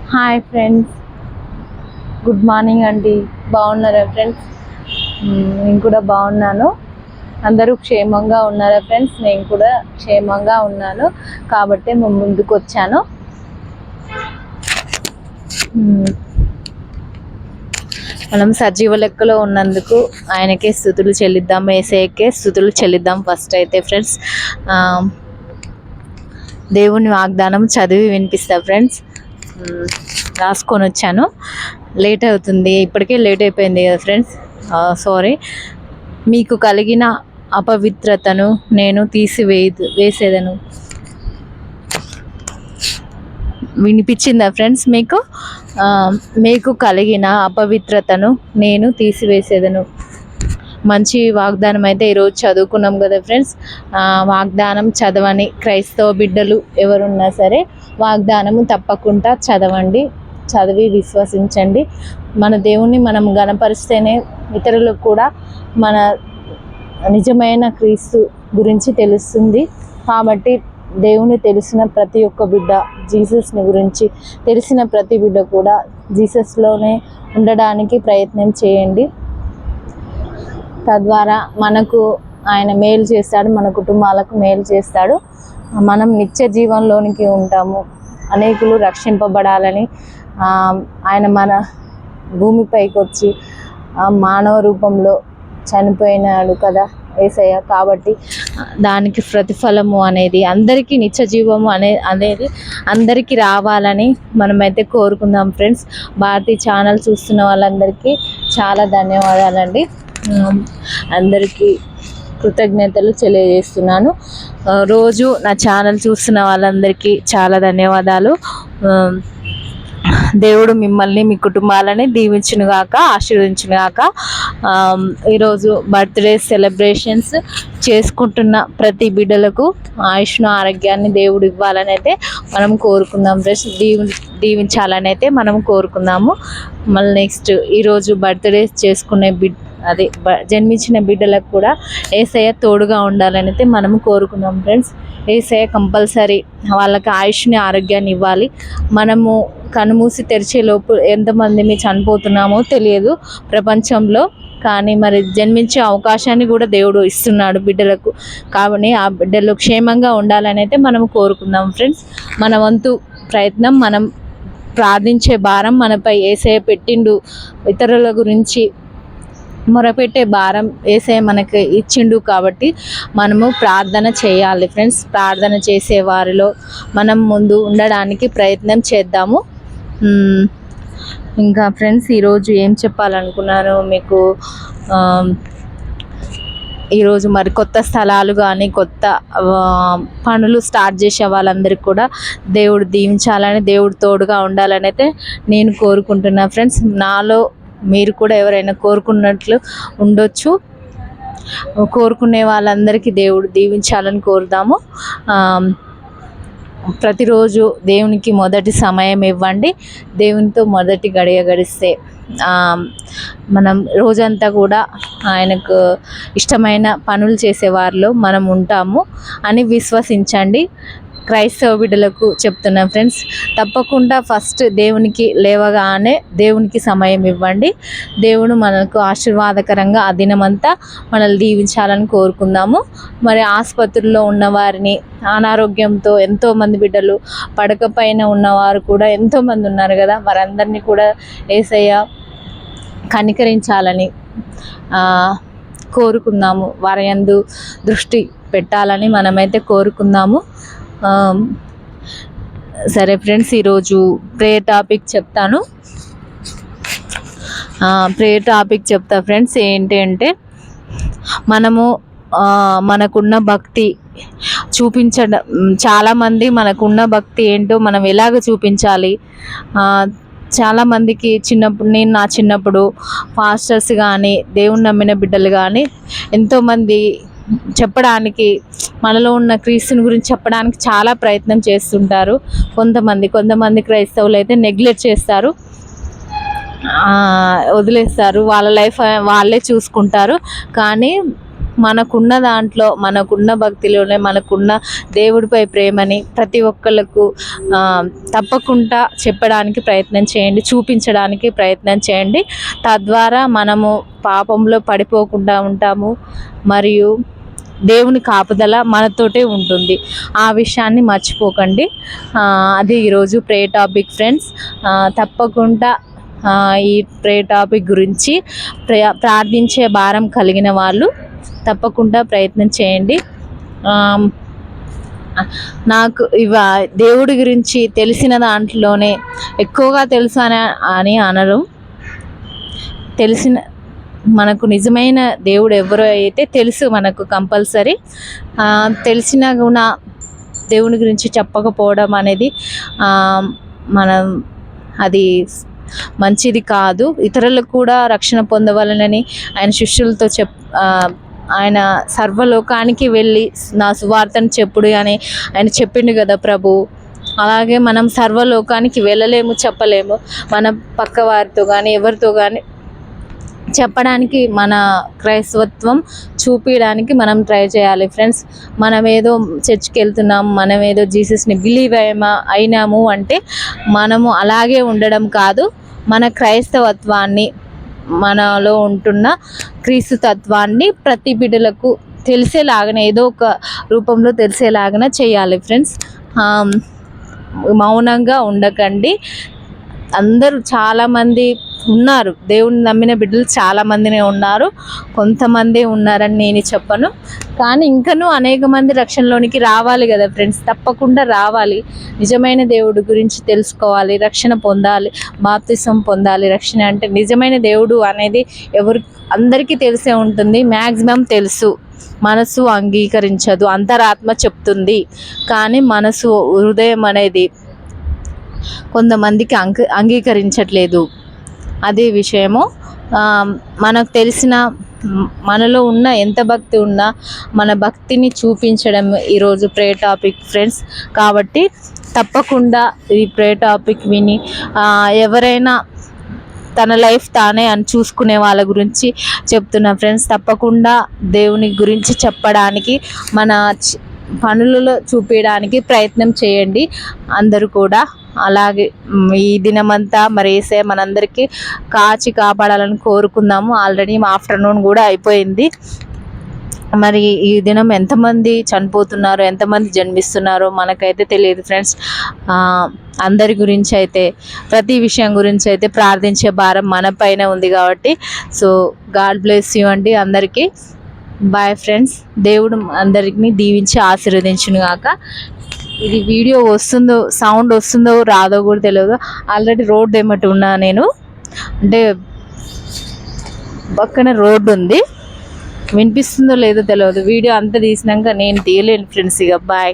Hi friends, good morning అండి. బాగున్నారా friends? నేను కూడా బాగున్నాను. అందరూ క్షేమంగా ఉన్నారా ఫ్రెండ్స్? నేను కూడా క్షేమంగా ఉన్నాను కాబట్టి మేము ముందుకు వచ్చాను. మనం సజీవ లెక్కలో ఉన్నందుకు ఆయనకే స్తుతులు చెల్లిద్దాం, యేసయ్యకే స్తుతులు చెల్లిద్దాం. ఫస్ట్ అయితే ఫ్రెండ్స్, దేవుని వాగ్దానం చదివి వినిపిస్తా ఫ్రెండ్స్. రాసుకొని వచ్చాను, లేట్ అవుతుంది, ఇప్పటికే లేట్ అయిపోయింది కదా ఫ్రెండ్స్, సారీ. మీకు కలిగిన అపవిత్రతను నేను వేసేదను. వినిపించిందా ఫ్రెండ్స్ మీకు? మీకు కలిగిన అపవిత్రతను నేను తీసివేసేదను. మంచి వాగ్దానం అయితే ఈరోజు చదువుకున్నాం కదా ఫ్రెండ్స్. వాగ్దానం చదవని క్రైస్తవ బిడ్డలు ఎవరున్నా సరే వాగ్దానము తప్పకుండా చదవండి, చదివి విశ్వసించండి. మన దేవుణ్ణి మనం గణపరిస్తేనే ఇతరులకు కూడా మన నిజమైన క్రీస్తు గురించి తెలుస్తుంది. కాబట్టి దేవుని తెలిసిన ప్రతి ఒక్క బిడ్డ, జీసస్ని గురించి తెలిసిన ప్రతి బిడ్డ కూడా జీసస్లోనే ఉండడానికి ప్రయత్నం చేయండి. తద్వారా మనకు ఆయన మేలు చేస్తాడు, మన కుటుంబాలకు మేలు చేస్తాడు. మనం నిత్య జీవంలోనికి ఉంటాము. అనేకులు రక్షింపబడాలని ఆయన మన భూమిపైకి వచ్చి మానవ రూపంలో చనిపోయినాడు కదా యేసయ్య. కాబట్టి దానికి ప్రతిఫలము అనేది అందరికీ, నిత్య జీవము అనేది అందరికీ రావాలని మనమైతే కోరుకుందాం ఫ్రెండ్స్. భారతీ ఛానల్ చూస్తున్న వాళ్ళందరికీ చాలా ధన్యవాదాలండి. అందరికీ కృతజ్ఞతలు తెలియజేస్తున్నాను. రోజు నా ఛానల్ చూస్తున్న వాళ్ళందరికీ చాలా ధన్యవాదాలు. దేవుడు మిమ్మల్ని, మీ కుటుంబాలని దీవించునుగాక, ఆశీర్వదించునుగాక. ఈరోజు బర్త్డే సెలబ్రేషన్స్ చేసుకుంటున్న ప్రతి బిడ్డలకు ఆయుష్ను, ఆరోగ్యాన్ని దేవుడు ఇవ్వాలని అయితే మనం కోరుకుందాం ఫ్రెండ్స్. దీవించాలని అయితే మనం కోరుకుందాము. మళ్ళీ నెక్స్ట్ ఈరోజు బర్త్డే చేసుకునే జన్మించిన బిడ్డలకు కూడా యేసయ్య తోడుగా ఉండాలని అయితే మనం కోరుకుందాం ఫ్రెండ్స్. యేసయ్య కంపల్సరీ వాళ్ళకి ఆయుష్ని, ఆరోగ్యాన్ని ఇవ్వాలి. మనము కనుమూసి తెరిచేలోపు ఎంతమంది చనిపోతున్నామో తెలియదు ప్రపంచంలో, కానీ మరి జన్మించే అవకాశాన్ని కూడా దేవుడు ఇస్తున్నాడు బిడ్డలకు. కాబట్టి ఆ బిడ్డలు క్షేమంగా ఉండాలని అయితే మనం కోరుకుందాం ఫ్రెండ్స్. మన వంతు ప్రయత్నం, మనం ప్రార్థించే భారం మనపై యేసయ్య పెట్టిండు. ఇతరుల గురించి మొరపెట్టే భారం యేసయ్య మనకి ఇచ్చిండు. కాబట్టి మనము ప్రార్థన చేయాలి ఫ్రెండ్స్. ప్రార్థన చేసే వారిలో మనం ముందు ఉండడానికి ప్రయత్నం చేద్దాము. ఇంకా ఫ్రెండ్స్, ఈరోజు ఏం చెప్పాలనుకున్నాను మీకు, ఈరోజు మరి కొత్త స్థలాలు కానీ కొత్త పనులు స్టార్ట్ చేసే వాళ్ళందరికీ కూడా దేవుడు దీవించాలని, దేవుడు తోడుగా ఉండాలని అయితే నేను కోరుకుంటున్నా ఫ్రెండ్స్. నాలో మీరు కూడా ఎవరైనా కోరుకున్నట్లు ఉండొచ్చు. కోరుకునే వాళ్ళందరికీ దేవుడు దీవించాలని కోరుదాము. ప్రతిరోజు దేవునికి మొదటి సమయం ఇవ్వండి. దేవునితో మొదటి గడియ గడిస్తే మనం రోజంతా కూడా ఆయనకు ఇష్టమైన పనులు చేసేవారిలో మనం ఉంటాము అని విశ్వసించండి. క్రైస్తవ బిడ్డలకు చెప్తున్నాం ఫ్రెండ్స్, తప్పకుండా ఫస్ట్ దేవునికి లేవగానే దేవునికి సమయం ఇవ్వండి. దేవుడు మనకు ఆశీర్వాదకరంగా ఆ దినమంతా మనల్ని దీవించాలని కోరుకుందాము. మరి ఆసుపత్రుల్లో ఉన్నవారిని, అనారోగ్యంతో ఎంతోమంది బిడ్డలు పడక పైన ఉన్నవారు కూడా ఎంతోమంది ఉన్నారు కదా, వారందరినీ కూడా యేసయ్య కనికరించాలని కోరుకుందాము. వారి యందు దృష్టి పెట్టాలని మనమైతే కోరుకుందాము. సరే ఫ్రెండ్స్, ఈరోజు ప్రేయర్ టాపిక్ చెప్తాను. ప్రేయర్ టాపిక్ చెప్తా ఫ్రెండ్స్. ఏంటి అంటే, మనము మనకున్న భక్తి చూపించడం, చాలామంది మనకున్న భక్తి ఏంటో మనం ఎలాగ చూపించాలి. చాలామందికి నా చిన్నప్పుడు పాస్టర్స్ కానీ, దేవుని నమ్మిన బిడ్డలు కానీ ఎంతోమంది చెప్పడానికి, మనలో ఉన్న క్రీస్తుని గురించి చెప్పడానికి చాలా ప్రయత్నం చేస్తుంటారు. కొంతమంది క్రైస్తవులు అయితే నెగ్లెక్ట్ చేస్తారు, వదిలేస్తారు, వాళ్ళ లైఫ్ వాళ్ళే చూసుకుంటారు. కానీ మనకున్న దాంట్లో, మనకున్న భక్తిలోనే, మనకున్న దేవుడిపై ప్రేమని ప్రతి ఒక్కళ్ళకు తప్పకుండా చెప్పడానికి ప్రయత్నం చేయండి, చూపించడానికి ప్రయత్నం చేయండి. తద్వారా మనము పాపంలో పడిపోకుండా ఉంటాము మరియు దేవుని కాపుదల మనతోటే ఉంటుంది. ఆ విషయాన్ని మర్చిపోకండి. అది ఈరోజు ప్రే టాపిక్ ఫ్రెండ్స్. తప్పకుండా ఈ ప్రే టాపిక్ గురించి ప్రార్థించే భారం కలిగిన వాళ్ళు తప్పకుండా ప్రయత్నం చేయండి. నాకు దేవుడి గురించి తెలిసిన దాంట్లోనే ఎక్కువగా తెలుసు అని అనరు. తెలిసిన మనకు నిజమైన దేవుడు ఎవరో అయితే తెలుసు మనకు కంపల్సరీ. తెలిసినా కూడా దేవుని గురించి చెప్పకపోవడం అనేది మనం అది మంచిది కాదు. ఇతరులకు కూడా రక్షణ పొందవాలని ఆయన శిష్యులతో ఆయన సర్వలోకానికి వెళ్ళి నా సువార్తను చెప్పుడు అని ఆయన చెప్పిండు కదా ప్రభు. అలాగే మనం సర్వలోకానికి వెళ్ళలేము, చెప్పలేము. మన పక్క వారితో కానీ ఎవరితో కానీ చెప్పడానికి, మన క్రైస్తవత్వం చూపించడానికి మనం ట్రై చేయాలి ఫ్రెండ్స్. మనం ఏదో చర్చ్కి వెళ్తున్నాం, మనం ఏదో జీసస్ని బిలీవ్ అయినాము అంటే మనము అలాగే ఉండడం కాదు. మన క్రైస్తవత్వాన్ని, మనలో ఉంటున్న క్రీస్తు తత్వాన్ని ప్రతి బిడ్డలకు తెలిసేలాగానే, ఏదో ఒక రూపంలో తెలిసేలాగానే చేయాలి ఫ్రెండ్స్. మౌనంగా ఉండకండి. అందరూ చాలామంది ఉన్నారు, దేవుని నమ్మిన బిడ్డలు చాలామందినే ఉన్నారు. కొంతమంది ఉన్నారని నేను చెప్పను, కానీ ఇంకనూ అనేక మంది రక్షణలోనికి రావాలి కదా ఫ్రెండ్స్. తప్పకుండా రావాలి. నిజమైన దేవుడి గురించి తెలుసుకోవాలి, రక్షణ పొందాలి, బాప్తిసం పొందాలి. రక్షణ అంటే నిజమైన దేవుడు అనేది అందరికీ తెలిసే ఉంటుంది. మ్యాక్సిమం తెలుసు, మనసు అంగీకరించదు, అంతరాత్మ చెప్తుంది. కానీ మనసు, హృదయం అనేది కొంతమందికి అంగీకరించట్లేదు. అదే విషయము. మనకు తెలిసిన, మనలో ఉన్న ఎంత భక్తి ఉన్నా మన భక్తిని చూపించడం ఈరోజు ప్రే టాపిక్ ఫ్రెండ్స్. కాబట్టి తప్పకుండా ఈ ప్రే టాపిక్ విని ఎవరైనా తన లైఫ్ తానే అని చూసుకునే వాళ్ళ గురించి చెప్తున్నా ఫ్రెండ్స్. తప్పకుండా దేవుని గురించి చెప్పడానికి, మన పనులలో చూపించడానికి ప్రయత్నం చేయండి అందరూ కూడా. అలాగే ఈ దినమంతా మరి యేసయ్య మనందరికీ కాపాడాలని కోరుకుందాము. ఆల్రెడీ ఆఫ్టర్నూన్ కూడా అయిపోయింది. మరి ఈ దినం ఎంతమంది చనిపోతున్నారో, ఎంతమంది జన్మిస్తున్నారో మనకైతే తెలియదు ఫ్రెండ్స్. అందరి గురించి అయితే, ప్రతి విషయం గురించి అయితే ప్రార్థించే భారం మన పైన ఉంది కాబట్టి. సో గాడ్ బ్లెస్ యూ అండి అందరికీ. Bye friends. దేవుడు అందరికీ దీవించి ఆశీర్వదించును గాక. ఇది వీడియో వస్తుందో, సౌండ్ వస్తుందో రాదో కూడా తెలియదు. ఆల్రెడీ రోడ్డు ఏమిటి ఉన్నా నేను, అంటే పక్కన రోడ్డు ఉంది, వినిపిస్తుందో లేదో తెలియదు. వీడియో అంతా తీసినాక నేను తీయలేను ఫ్రెండ్స్. ఇక బాయ్.